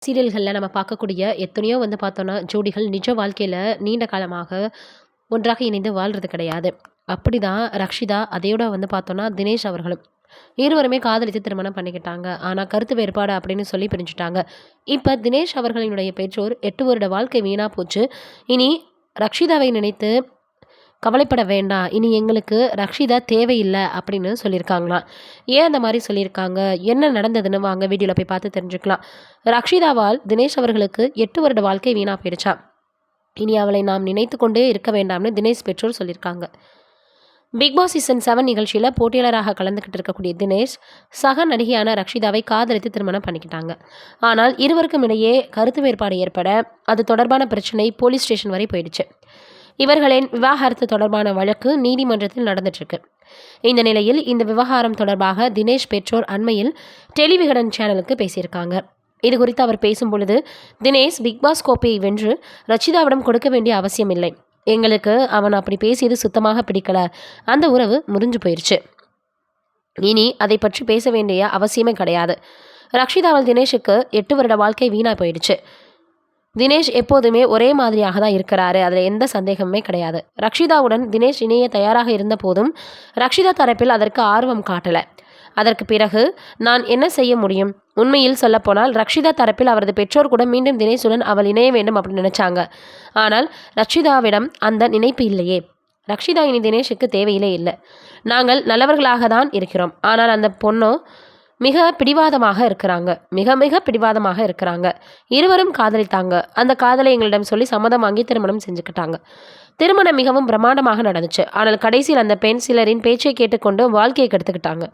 சீரியல்கள்ல நம்ம பார்க்கக்கூடிய எத்தனையோ பார்த்தோம்னா, ஜோடிகள் நிஜ வாழ்க்கையில நீண்ட காலமாக ஒன்றாக இணைந்து வாழ்றது கிடையாது. அப்படிதான் ரக்ஷிதா, அதையோட பார்த்தோம்னா, தினேஷ் அவர்களும். இருவருமே காதலித்து திருமணம் பண்ணிக்கிட்டாங்க. ஆனா கருத்து வேறுபாடு அப்படின்னு சொல்லி பிரிஞ்சுட்டாங்க. இப்ப தினேஷ் அவர்களினுடைய பெற்றோர் 8 வருட வாழ்க்கை வீணா போச்சு. இனி ரக்ஷிதாவை நினைத்து கவலைப்பட வேண்டாம். இனி எங்களுக்கு ரக்ஷிதா தேவையில்ல அப்படின்னு சொல்லியிருக்காங்களாம். ஏன் அந்த மாரி சொல்லியிருக்காங்க? என்ன நடந்ததுன்னு வாங்க வீடியோல போய் பார்த்து தெரிஞ்சுக்கலாம். ரக்ஷிதாவால் தினேஷ் அவர்களுக்கு 8 வருட வாழ்க்கை வீணா போயிடுச்சாம். இனி அவளை நாம் நினைத்து கொண்டே இருக்க வேண்டாம்னு தினேஷ் பெற்றோர் சொல்லியிருக்காங்க. பிக் பாஸ் சீசன் 7 நிகழ்ச்சியில போட்டியாளராக கலந்துக்கிட்டு இருக்கக்கூடிய தினேஷ் சக நடிகையான ரக்ஷிதாவை காதலித்து திருமணம் பண்ணிக்கிட்டாங்க. ஆனால் இருவருக்கும் இடையே கருத்து வேறுபாடு ஏற்பட அது தொடர்பான பிரச்சனை போலீஸ் ஸ்டேஷன் வரை போயிடுச்சு. இவர்களின் விவாகரத்து தொடர்பான வழக்கு நீதிமன்றத்தில் நடந்துட்டு இருக்கு. இந்த நிலையில் இந்த விவகாரம் தொடர்பாக தினேஷ் பெற்றோர் அண்மையில் டெலிவிகடன் சேனலுக்கு பேசியிருக்காங்க. இது குறித்து அவர் பேசும் பொழுது, தினேஷ் பிக்பாஸ் கோப்பையை வென்று ரச்சிதாவிடம் கொடுக்க வேண்டிய அவசியம் இல்லை. எங்களுக்கு அவன் அப்படி பேசியது சுத்தமாக பிடிக்கல. அந்த உறவு முறிஞ்சு போயிருச்சு. இனி அதை பற்றி பேச வேண்டிய அவசியமே கிடையாது. ரக்ஷிதாவால் தினேஷுக்கு 8 வருட வாழ்க்கை வீணா போயிடுச்சு. தினேஷ் எப்போதுமே ஒரே மாதிரியாக தான் இருக்கிறாரு. அதில் எந்த சந்தேகமே கிடையாது. ரக்ஷிதாவுடன் தினேஷ் இணைய தயாராக இருந்த போதும் ரக்ஷிதா தரப்பில் அதற்கு ஆர்வம் காட்டலை. அதற்கு பிறகு நான் என்ன செய்ய முடியும்? உண்மையில் சொல்லப்போனால் ரக்ஷிதா தரப்பில் அவரது பெற்றோர் கூட மீண்டும் தினேஷுடன் அவள் இணைய வேண்டும் அப்படின்னு நினைச்சாங்க. ஆனால் ரக்ஷிதாவிடம் அந்த நினைப்பு இல்லையே. ரக்ஷிதா இனி தினேஷுக்கு தேவையிலே இல்லை. நாங்கள் நல்லவர்களாக தான் இருக்கிறோம். ஆனால் அந்த பொண்ணோ மிக பிடிவாதமாக இருக்கிறாங்க. மிக மிக பிடிவாதமாக இருக்கிறாங்க. இருவரும் காதலித்தாங்க. அந்த காதலை எங்களிடம் சொல்லி சம்மதம் வாங்கி திருமணம் செஞ்சுக்கிட்டாங்க. திருமணம் மிகவும் பிரம்மாண்டமாக நடந்துச்சு. ஆனால் கடைசியில் அந்த பெண் சிலரின் பேச்சை கேட்டுக்கொண்டு வாழ்க்கையை கெடுத்துக்கிட்டாங்க.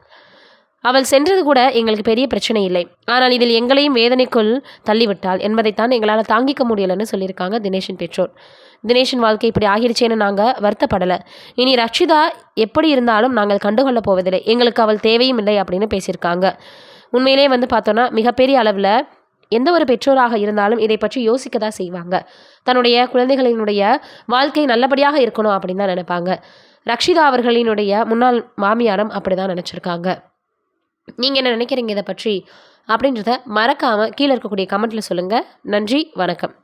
அவள் சென்றது கூட எங்களுக்கு பெரிய பிரச்சனை இல்லை. ஆனால் இதில் எங்களையும் வேதனைக்குள் தள்ளிவிட்டாள் என்பதைத்தான் எங்களால் தாங்கிக்க முடியலைன்னு சொல்லியிருக்காங்க தினேஷின் பெற்றோர். தினேஷின் வாழ்க்கை இப்படி ஆகிருச்சேன்னு நாங்கள் வருத்தப்படலை. இனி ரக்ஷிதா எப்படி இருந்தாலும் நாங்கள் கண்டுகொள்ள போவதில்லை. எங்களுக்கு அவள் தேவையும் இல்லை அப்படின்னு பேசியிருக்காங்க. உண்மையிலே பார்த்தோன்னா மிகப்பெரிய அளவில் எந்த ஒரு பெற்றோராக இருந்தாலும் இதை பற்றி யோசிக்க தான் செய்வாங்க. தன்னுடைய குழந்தைகளினுடைய வாழ்க்கை நல்லபடியாக இருக்கணும் அப்படின்னு தான் நினைப்பாங்க. ரக்ஷிதா அவர்களினுடைய முன்னாள் மாமியாரும் அப்படி தான் நினச்சிருக்காங்க. நீங்கள் என்ன நினைக்கிறீங்க இதை பற்றி அப்படின்றத மறக்காமல் கீழே இருக்கக்கூடிய கமெண்ட்டில் சொல்லுங்கள். நன்றி, வணக்கம்.